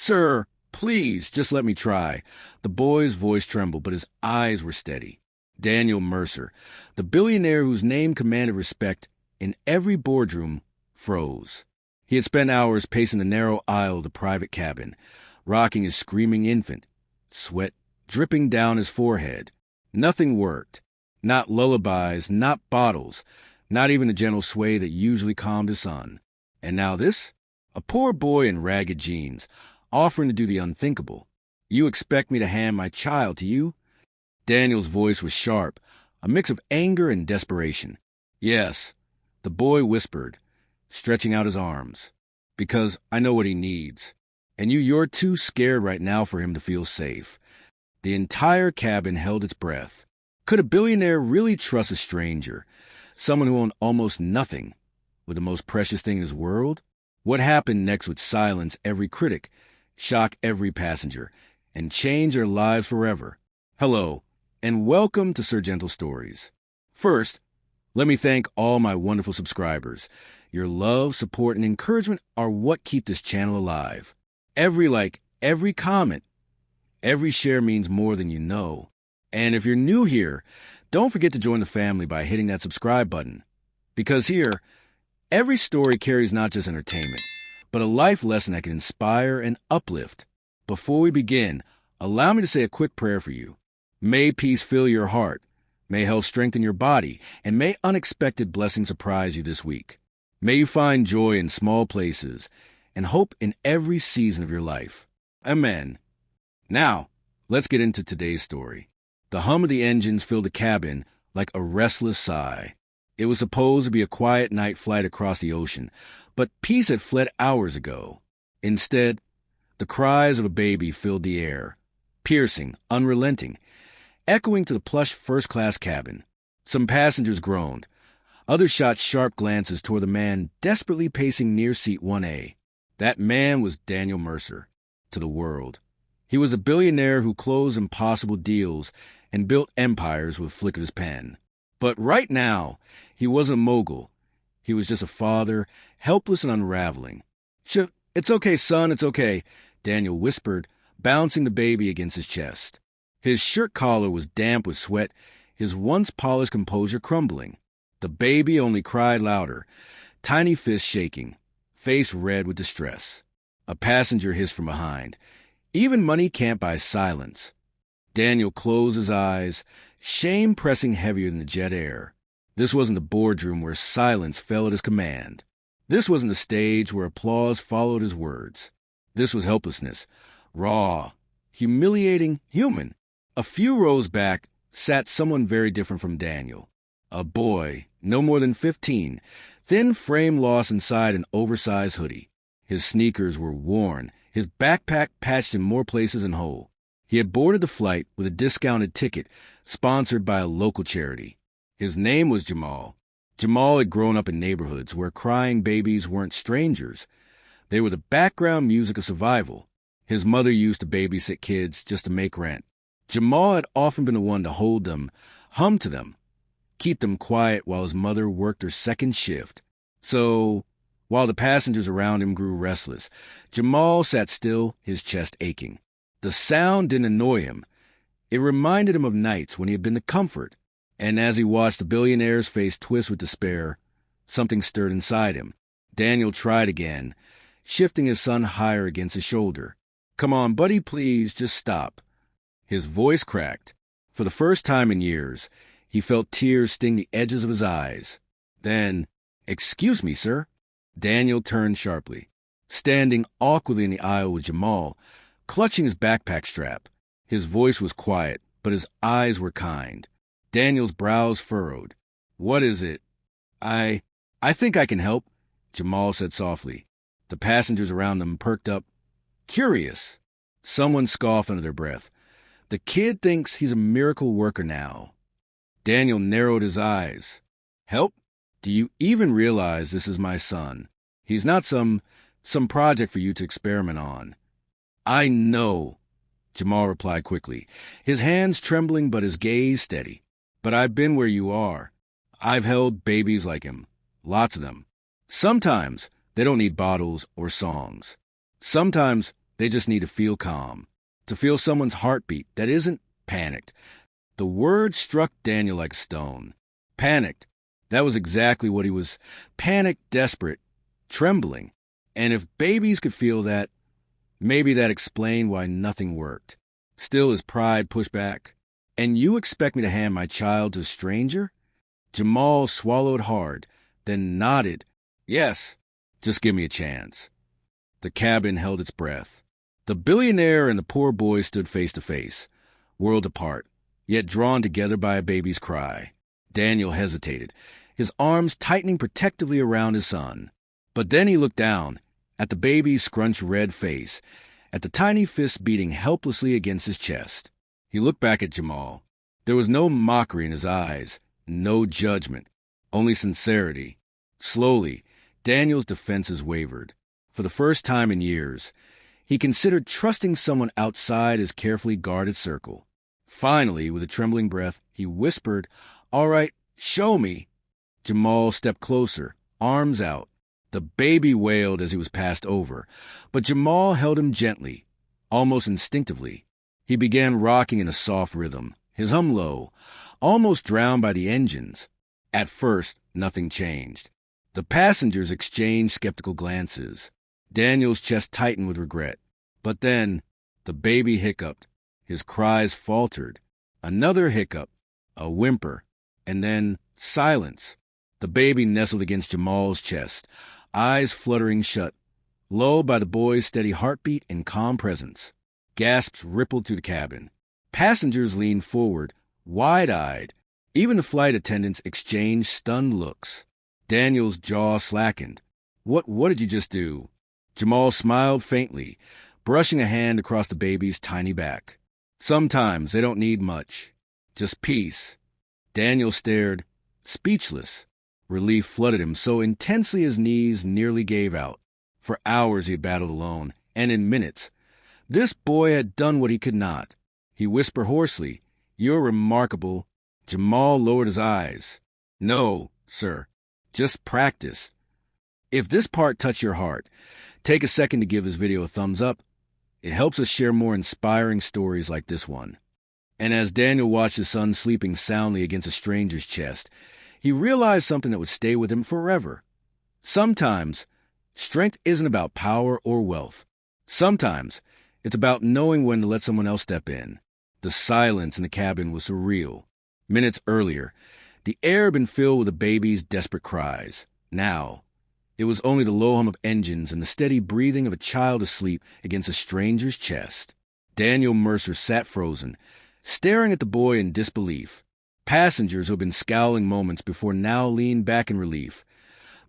Sir, please, just let me try. The boy's voice trembled, but his eyes were steady. Daniel Mercer, the billionaire whose name commanded respect in every boardroom, froze. He had spent hours pacing the narrow aisle of the private cabin, rocking his screaming infant, sweat dripping down his forehead. Nothing worked. Not lullabies, not bottles, not even the gentle sway that usually calmed his son. And now this? A poor boy in ragged jeans, offering to do the unthinkable. You expect me to hand my child to you? Daniel's voice was sharp, a mix of anger and desperation. Yes, the boy whispered, stretching out his arms. Because I know what he needs. And you're too scared right now for him to feel safe. The entire cabin held its breath. Could a billionaire really trust a stranger, someone who owned almost nothing, with the most precious thing in his world? What happened next would silence every critic, shock every passenger, and change their lives forever. Hello, and welcome to Sir Gentle Stories. First, let me thank all my wonderful subscribers. Your love, support, and encouragement are what keep this channel alive. Every like, every comment, every share means more than you know. And if you're new here, don't forget to join the family by hitting that subscribe button. Because here, every story carries not just entertainment, but a life lesson that can inspire and uplift. Before we begin, allow me to say a quick prayer for you. May peace fill your heart, may health strengthen your body, and may unexpected blessings surprise you this week. May you find joy in small places and hope in every season of your life. Amen. Now, let's get into today's story. The hum of the engines filled the cabin like a restless sigh. It was supposed to be a quiet night flight across the ocean, but peace had fled hours ago. Instead, the cries of a baby filled the air, piercing, unrelenting, echoing to the plush first-class cabin. Some passengers groaned. Others shot sharp glances toward the man desperately pacing near seat 1A. That man was Daniel Mercer, to the world. He was a billionaire who closed impossible deals and built empires with a flick of his pen. But right now, he wasn't a mogul. He was just a father, helpless and unraveling. It's okay, son, it's okay, Daniel whispered, bouncing the baby against his chest. His shirt collar was damp with sweat, his once polished composure crumbling. The baby only cried louder, tiny fists shaking, face red with distress. A passenger hissed from behind. Even money can't buy silence. Daniel closed his eyes, shame pressing heavier than the jet air. This wasn't the boardroom where silence fell at his command. This wasn't the stage where applause followed his words. This was helplessness, raw, humiliating, human. A few rows back sat someone very different from Daniel. A boy, no more than 15, thin frame lost inside an oversized hoodie. His sneakers were worn, his backpack patched in more places than whole. He had boarded the flight with a discounted ticket sponsored by a local charity. His name was Jamal. Jamal had grown up in neighborhoods where crying babies weren't strangers. They were the background music of survival. His mother used to babysit kids just to make rent. Jamal had often been the one to hold them, hum to them, keep them quiet while his mother worked her second shift. So, while the passengers around him grew restless, Jamal sat still, his chest aching. The sound didn't annoy him. It reminded him of nights when he had been the comfort. And as he watched the billionaire's face twist with despair, something stirred inside him. Daniel tried again, shifting his son higher against his shoulder. Come on, buddy, please, just stop. His voice cracked. For the first time in years, he felt tears sting the edges of his eyes. Then, excuse me, sir. Daniel turned sharply. Standing awkwardly in the aisle was Jamal, clutching his backpack strap. His voice was quiet, but his eyes were kind. Daniel's brows furrowed. What is it? I think I can help, Jamal said softly. The passengers around them perked up. Curious. Someone scoffed under their breath. The kid thinks he's a miracle worker now. Daniel narrowed his eyes. Help? Do you even realize this is my son? He's not some project for you to experiment on. I know, Jamal replied quickly, his hands trembling but his gaze steady. But I've been where you are. I've held babies like him. Lots of them. Sometimes they don't need bottles or songs. Sometimes They just need to feel calm, to feel someone's heartbeat that isn't panicked. The word struck Daniel like a stone. Panicked. That was exactly what he was. Panicked, desperate, trembling. And if babies could feel that, maybe that explained why nothing worked. Still, his pride pushed back. And you expect me to hand my child to a stranger? Jamal swallowed hard, then nodded. Yes, just give me a chance. The cabin held its breath. The billionaire and the poor boy stood face to face, worlds apart, yet drawn together by a baby's cry. Daniel hesitated, his arms tightening protectively around his son. But then he looked down, at the baby's scrunched red face, at the tiny fist beating helplessly against his chest. He looked back at Jamal. There was no mockery in his eyes, no judgment, only sincerity. Slowly, Daniel's defenses wavered. For the first time in years, he considered trusting someone outside his carefully guarded circle. Finally, with a trembling breath, he whispered, "All right, show me." Jamal stepped closer, arms out. The baby wailed as he was passed over, but Jamal held him gently, almost instinctively. He began rocking in a soft rhythm, his hum low, almost drowned by the engines. At first, nothing changed. The passengers exchanged skeptical glances. Daniel's chest tightened with regret. But then, the baby hiccuped. His cries faltered. Another hiccup, a whimper, and then silence. The baby nestled against Jamal's chest, eyes fluttering shut, lulled by the boy's steady heartbeat and calm presence. Gasps rippled through the cabin. Passengers leaned forward, wide-eyed. Even the flight attendants exchanged stunned looks. Daniel's jaw slackened. What did you just do?" Jamal smiled faintly, brushing a hand across the baby's tiny back. "Sometimes they don't need much. Just peace." Daniel stared, speechless. Relief flooded him so intensely his knees nearly gave out. For hours he had battled alone, and in minutes. This boy had done what he could not. He whispered hoarsely, "You're remarkable." Jamal lowered his eyes. "No, sir. Just practice. If this part touched your heart, take a second to give this video a thumbs up. It helps us share more inspiring stories like this one." And as Daniel watched his son sleeping soundly against a stranger's chest, he realized something that would stay with him forever. Sometimes, strength isn't about power or wealth. Sometimes, it's about knowing when to let someone else step in. The silence in the cabin was surreal. Minutes earlier, the air had been filled with the baby's desperate cries. Now, it was only the low hum of engines and the steady breathing of a child asleep against a stranger's chest. Daniel Mercer sat frozen, staring at the boy in disbelief. Passengers who had been scowling moments before now leaned back in relief,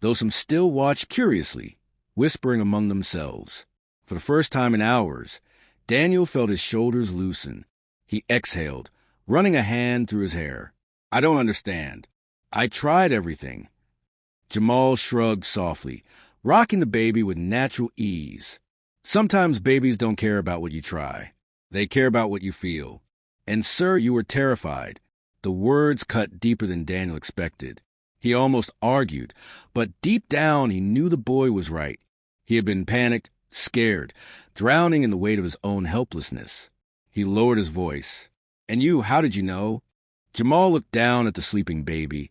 though some still watched curiously, whispering among themselves. For the first time in hours, Daniel felt his shoulders loosen. He exhaled, running a hand through his hair. "I don't understand. I tried everything." Jamal shrugged softly, rocking the baby with natural ease. "Sometimes babies don't care about what you try. They care about what you feel. And, sir, you were terrified." The words cut deeper than Daniel expected. He almost argued, but deep down he knew the boy was right. He had been panicked, scared, drowning in the weight of his own helplessness. He lowered his voice. "And you, how did you know?" Jamal looked down at the sleeping baby,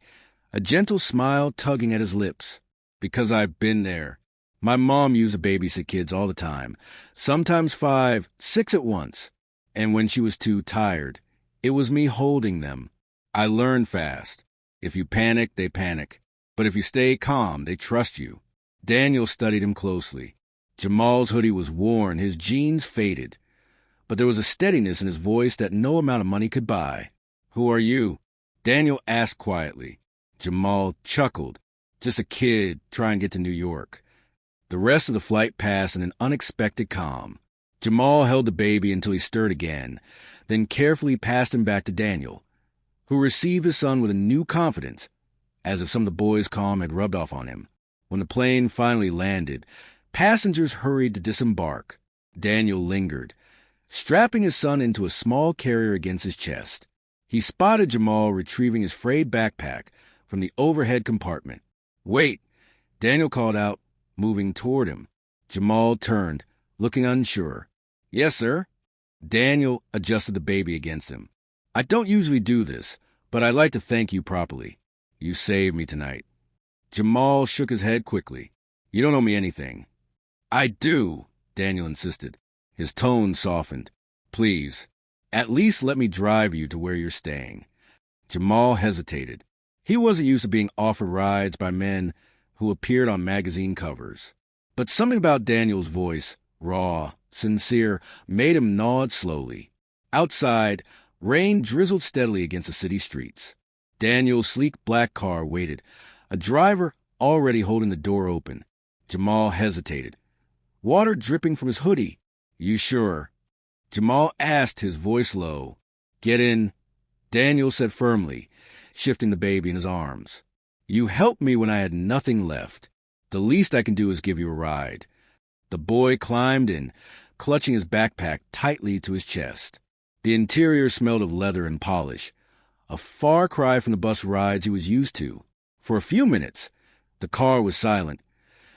a gentle smile tugging at his lips. "Because I've been there. My mom used to babysit kids all the time, sometimes 5, 6 at once. And when she was too tired, it was me holding them. I learned fast. If you panic, they panic. But if you stay calm, they trust you." Daniel studied him closely. Jamal's hoodie was worn, his jeans faded. But there was a steadiness in his voice that no amount of money could buy. "Who are you?" Daniel asked quietly. Jamal chuckled. "Just a kid trying to get to New York." The rest of the flight passed in an unexpected calm. Jamal held the baby until he stirred again, then carefully passed him back to Daniel, who received his son with a new confidence, as if some of the boy's calm had rubbed off on him. When the plane finally landed, passengers hurried to disembark. Daniel lingered, strapping his son into a small carrier against his chest. He spotted Jamal retrieving his frayed backpack from the overhead compartment. "Wait!" Daniel called out, moving toward him. Jamal turned, looking unsure. Yes, sir. Daniel adjusted the baby against him. I don't usually do this, but I'd like to thank you properly. You saved me tonight. Jamal shook his head quickly. You don't owe me anything. I do, Daniel insisted. His tone softened. Please, at least let me drive you to where you're staying. Jamal hesitated. He wasn't used to being offered rides by men who appeared on magazine covers. But something about Daniel's voice, raw, sincere, made him nod slowly. Outside, rain drizzled steadily against the city streets. Daniel's sleek black car waited, a driver already holding the door open. Jamal hesitated. Water dripping from his hoodie. You sure? Jamal asked, his voice low. Get in. Daniel said firmly, shifting the baby in his arms. You helped me when I had nothing left. The least I can do is give you a ride. The boy climbed in, clutching his backpack tightly to his chest. The interior smelled of leather and polish, a far cry from the bus rides he was used to. For a few minutes, the car was silent,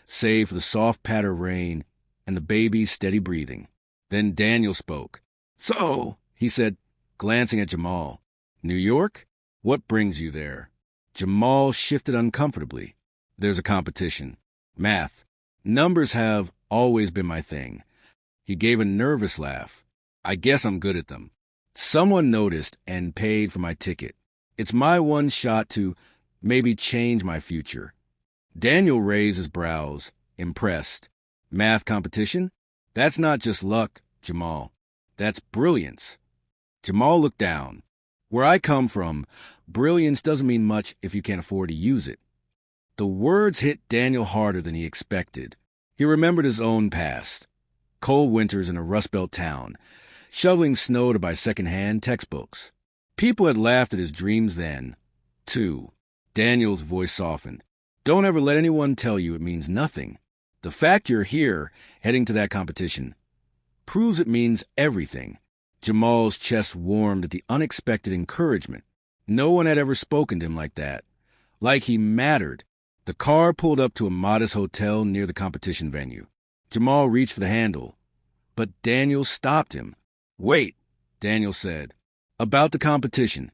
save for the soft patter of rain and the baby's steady breathing. Then Daniel spoke. So, he said, glancing at Jamal, New York? What brings you there? Jamal shifted uncomfortably. There's a competition. Math. Numbers have always been my thing. He gave a nervous laugh. I guess I'm good at them. Someone noticed and paid for my ticket. It's my one shot to maybe change my future. Daniel raised his brows, impressed. Math competition? That's not just luck, Jamal. That's brilliance. Jamal looked down. Where I come from, brilliance doesn't mean much if you can't afford to use it. The words hit Daniel harder than he expected. He remembered his own past. Cold winters in a Rust Belt town, shoveling snow to buy second-hand textbooks. People had laughed at his dreams then, too. Daniel's voice softened. Don't ever let anyone tell you it means nothing. The fact you're here, heading to that competition, proves it means everything. Jamal's chest warmed at the unexpected encouragement. No one had ever spoken to him like that. Like he mattered. The car pulled up to a modest hotel near the competition venue. Jamal reached for the handle, but Daniel stopped him. Wait, Daniel said. About the competition.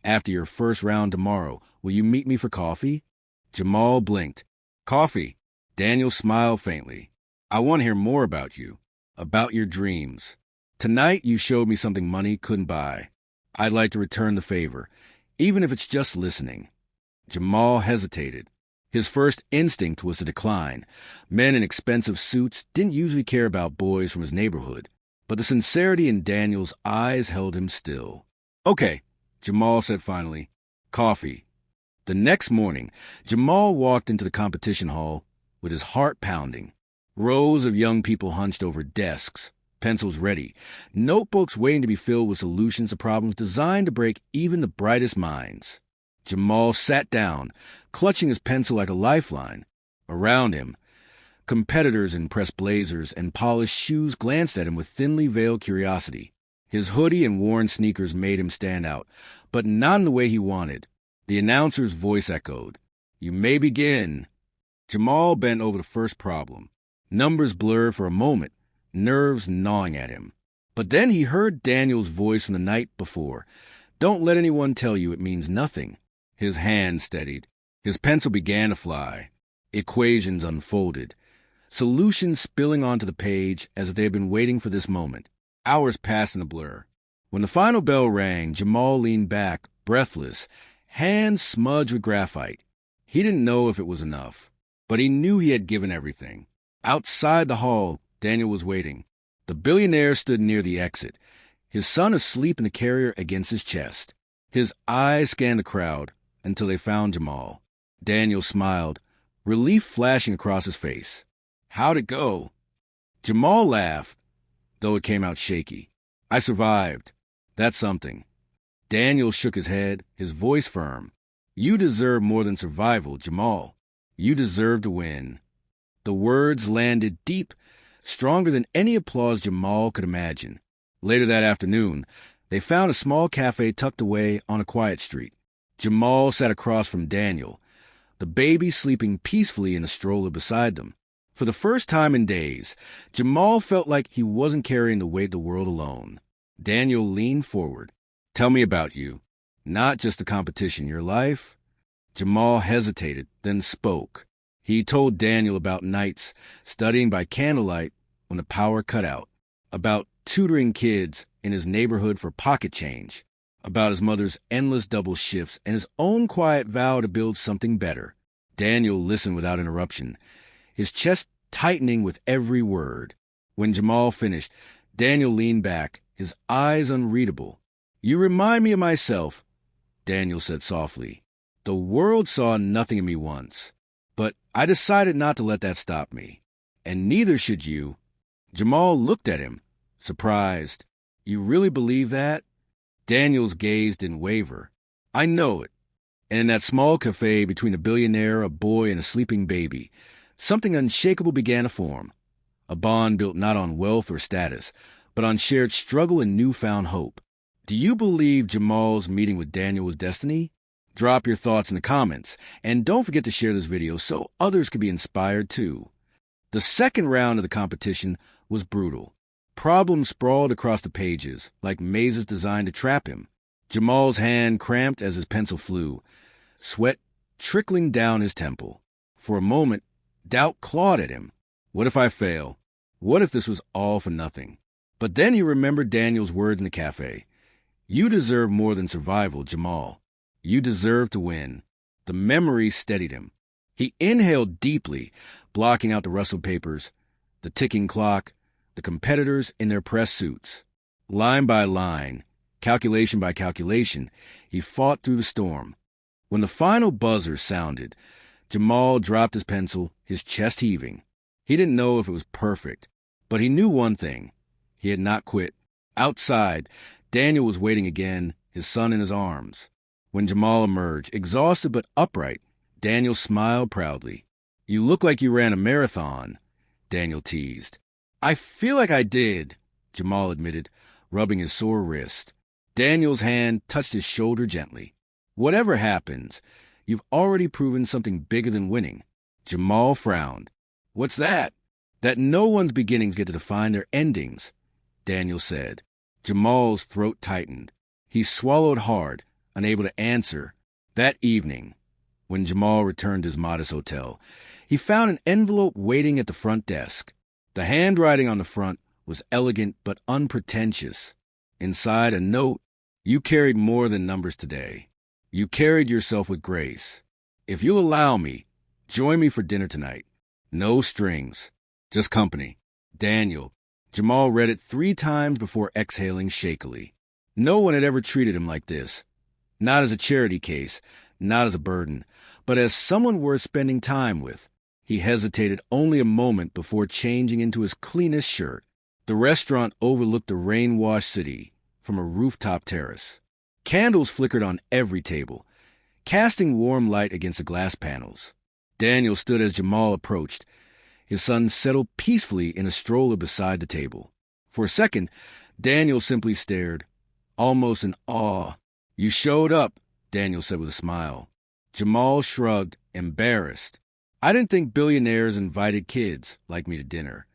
After your first round tomorrow, will you meet me for coffee? Jamal blinked. Coffee? Daniel smiled faintly. I want to hear more about you, about your dreams. Tonight you showed me something money couldn't buy. I'd like to return the favor, even if it's just listening. Jamal hesitated. His first instinct was to decline. Men in expensive suits didn't usually care about boys from his neighborhood, but the sincerity in Daniel's eyes held him still. Okay, Jamal said finally. Coffee. The next morning, Jamal walked into the competition hall with his heart pounding. Rows of young people hunched over desks, pencils ready, notebooks waiting to be filled with solutions to problems designed to break even the brightest minds. Jamal sat down, clutching his pencil like a lifeline. Around him, competitors in pressed blazers and polished shoes glanced at him with thinly veiled curiosity. His hoodie and worn sneakers made him stand out, but not in the way he wanted. The announcer's voice echoed. You may begin. Jamal bent over the first problem. Numbers blurred for a moment, nerves gnawing at him. But then he heard Daniel's voice from the night before. Don't let anyone tell you it means nothing. His hand steadied. His pencil began to fly. Equations unfolded. Solutions spilling onto the page as if they had been waiting for this moment. Hours passed in a blur. When the final bell rang, Jamal leaned back, breathless, hands smudged with graphite. He didn't know if it was enough, but he knew he had given everything. Outside the hall, Daniel was waiting. The billionaire stood near the exit, his son asleep in the carrier against his chest. His eyes scanned the crowd until they found Jamal. Daniel smiled, relief flashing across his face. How'd it go? Jamal laughed, though it came out shaky. I survived. That's something. Daniel shook his head, his voice firm. You deserve more than survival, Jamal. You deserve to win. The words landed deep, stronger than any applause Jamal could imagine. Later that afternoon, they found a small cafe tucked away on a quiet street. Jamal sat across from Daniel, the baby sleeping peacefully in the stroller beside them. For the first time in days, Jamal felt like he wasn't carrying the weight of the world alone. Daniel leaned forward. Tell me about you. Not just the competition, your life? Jamal hesitated, then spoke. He told Daniel about nights studying by candlelight when the power cut out, about tutoring kids in his neighborhood for pocket change, about his mother's endless double shifts and his own quiet vow to build something better. Daniel listened without interruption, his chest tightening with every word. When Jamal finished, Daniel leaned back, his eyes unreadable. You remind me of myself, Daniel said softly. The world saw nothing in me once, but I decided not to let that stop me. And neither should you. Jamal looked at him, surprised. You really believe that? Daniel's gaze didn't waver. I know it. And in that small cafe between a billionaire, a boy, and a sleeping baby, something unshakable began to form. A bond built not on wealth or status, but on shared struggle and newfound hope. Do you believe Jamal's meeting with Daniel was destiny? Drop your thoughts in the comments, and don't forget to share this video so others can be inspired too. The second round of the competition was brutal. Problems sprawled across the pages, like mazes designed to trap him. Jamal's hand cramped as his pencil flew, sweat trickling down his temple. For a moment, doubt clawed at him. What if I fail? What if this was all for nothing? But then he remembered Daniel's words in the cafe. You deserve more than survival, Jamal. You deserve to win. The memory steadied him. He inhaled deeply, blocking out the rustled papers, the ticking clock, the competitors in their press suits. Line by line, calculation by calculation, he fought through the storm. When the final buzzer sounded, Jamal dropped his pencil, his chest heaving. He didn't know if it was perfect, but he knew one thing. He had not quit. Outside, Daniel was waiting again, his son in his arms. When Jamal emerged, exhausted but upright, Daniel smiled proudly. You look like you ran a marathon, Daniel teased. I feel like I did, Jamal admitted, rubbing his sore wrist. Daniel's hand touched his shoulder gently. Whatever happens, you've already proven something bigger than winning. Jamal frowned. What's that? That no one's beginnings get to define their endings, Daniel said. Jamal's throat tightened. He swallowed hard, unable to answer. That evening, when Jamal returned to his modest hotel, he found an envelope waiting at the front desk. The handwriting on the front was elegant but unpretentious. Inside, a note. You carried more than numbers today. You carried yourself with grace. If you'll allow me, join me for dinner tonight. No strings, just company. Daniel. Jamal read it 3 times before exhaling shakily. No one had ever treated him like this. Not as a charity case, not as a burden, but as someone worth spending time with. He hesitated only a moment before changing into his cleanest shirt. The restaurant overlooked the rain-washed city from a rooftop terrace. Candles flickered on every table, casting warm light against the glass panels. Daniel stood as Jamal approached. His son settled peacefully in a stroller beside the table. For a second, Daniel simply stared, almost in awe. You showed up, Daniel said with a smile. Jamal shrugged, embarrassed. I didn't think billionaires invited kids like me to dinner.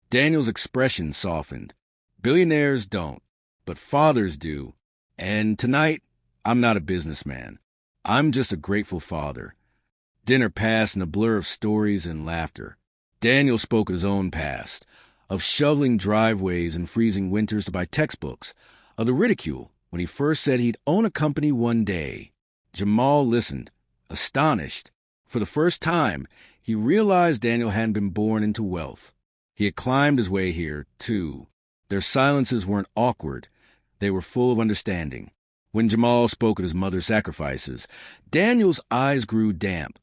Daniel's expression softened. Billionaires don't, but fathers do. And tonight, I'm not a businessman. I'm just a grateful father. Dinner passed in a blur of stories and laughter. Daniel spoke of his own past, of shoveling driveways in freezing winters to buy textbooks, of the ridicule when he first said he'd own a company one day. Jamal listened, astonished. For the first time, he realized Daniel hadn't been born into wealth. He had climbed his way here, too. Their silences weren't awkward. They were full of understanding. When Jamal spoke of his mother's sacrifices, Daniel's eyes grew damp,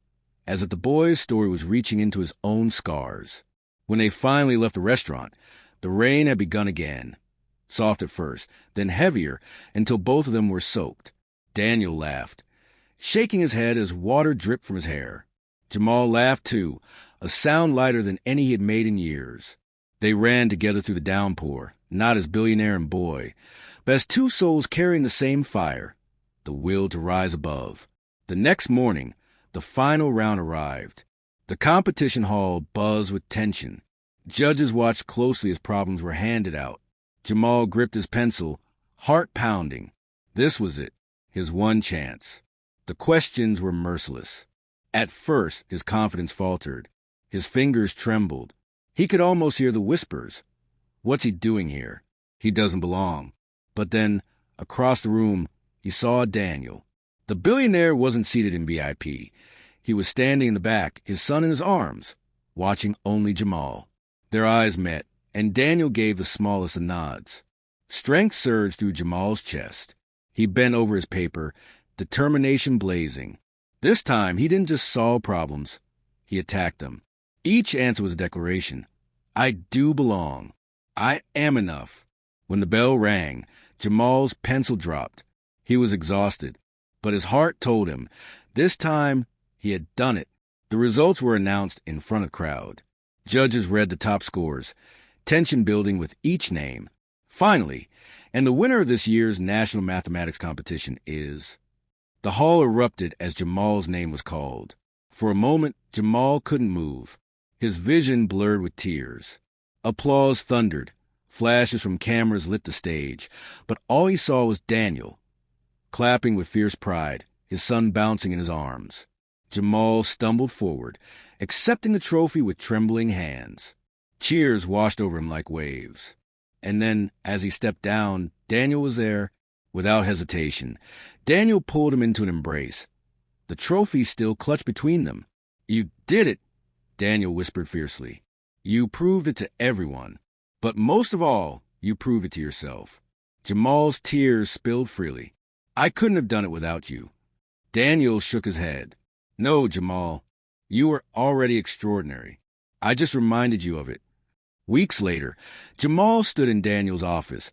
as if the boy's story was reaching into his own scars. When they finally left the restaurant, the rain had begun again. Soft at first, then heavier, until both of them were soaked. Daniel laughed, shaking his head as water dripped from his hair. Jamal laughed too, a sound lighter than any he had made in years. They ran together through the downpour, not as billionaire and boy, but as 2 souls carrying the same fire, the will to rise above. The next morning, the final round arrived. The competition hall buzzed with tension. Judges watched closely as problems were handed out. Jamal gripped his pencil, heart pounding. This was it, his one chance. The questions were merciless. At first, his confidence faltered. His fingers trembled. He could almost hear the whispers. What's he doing here? He doesn't belong. But then, across the room, he saw Daniel. The billionaire wasn't seated in VIP. He was standing in the back, his son in his arms, watching only Jamal. Their eyes met, and Daniel gave the smallest of nods. Strength surged through Jamal's chest. He bent over his paper, determination blazing. This time, he didn't just solve problems. He attacked them. Each answer was a declaration. I do belong. I am enough. When the bell rang, Jamal's pencil dropped. He was exhausted, but his heart told him this time he had done it. The results were announced in front of the crowd. Judges read the top scores, tension building with each name. Finally, and the winner of this year's National Mathematics Competition is... The hall erupted as Jamal's name was called. For a moment, Jamal couldn't move. His vision blurred with tears. Applause thundered. Flashes from cameras lit the stage, but all he saw was Daniel, clapping with fierce pride, his son bouncing in his arms. Jamal stumbled forward, accepting the trophy with trembling hands. Cheers washed over him like waves. And then, as he stepped down, Daniel was there. Without hesitation, Daniel pulled him into an embrace. The trophy still clutched between them. You did it, Daniel whispered fiercely. You proved it to everyone. But most of all, you proved it to yourself. Jamal's tears spilled freely. I couldn't have done it without you. Daniel shook his head. No, Jamal, you were already extraordinary. I just reminded you of it. Weeks later, Jamal stood in Daniel's office,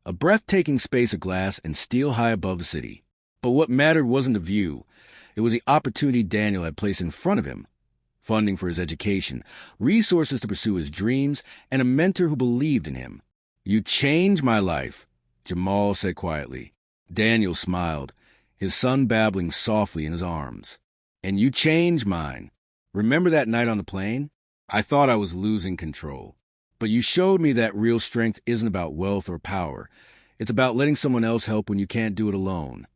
a breathtaking space of glass and steel high above the city. But what mattered wasn't the view. It was the opportunity Daniel had placed in front of him. Funding for his education, resources to pursue his dreams, and a mentor who believed in him. You changed my life, Jamal said quietly. Daniel smiled, his son babbling softly in his arms. And you changed mine. Remember that night on the plane? I thought I was losing control. But you showed me that real strength isn't about wealth or power. It's about letting someone else help when you can't do it alone.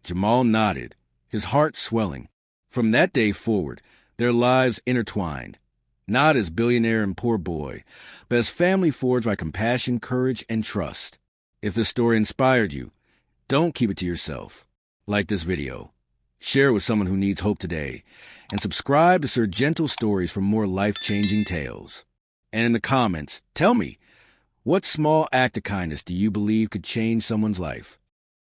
Jamal nodded, his heart swelling. From that day forward, their lives intertwined, not as billionaire and poor boy, but as family forged by compassion, courage, and trust. If this story inspired you, don't keep it to yourself. Like this video, share it with someone who needs hope today, and subscribe to Sir Gentle Stories for more life-changing tales. And in the comments, tell me, what small act of kindness do you believe could change someone's life?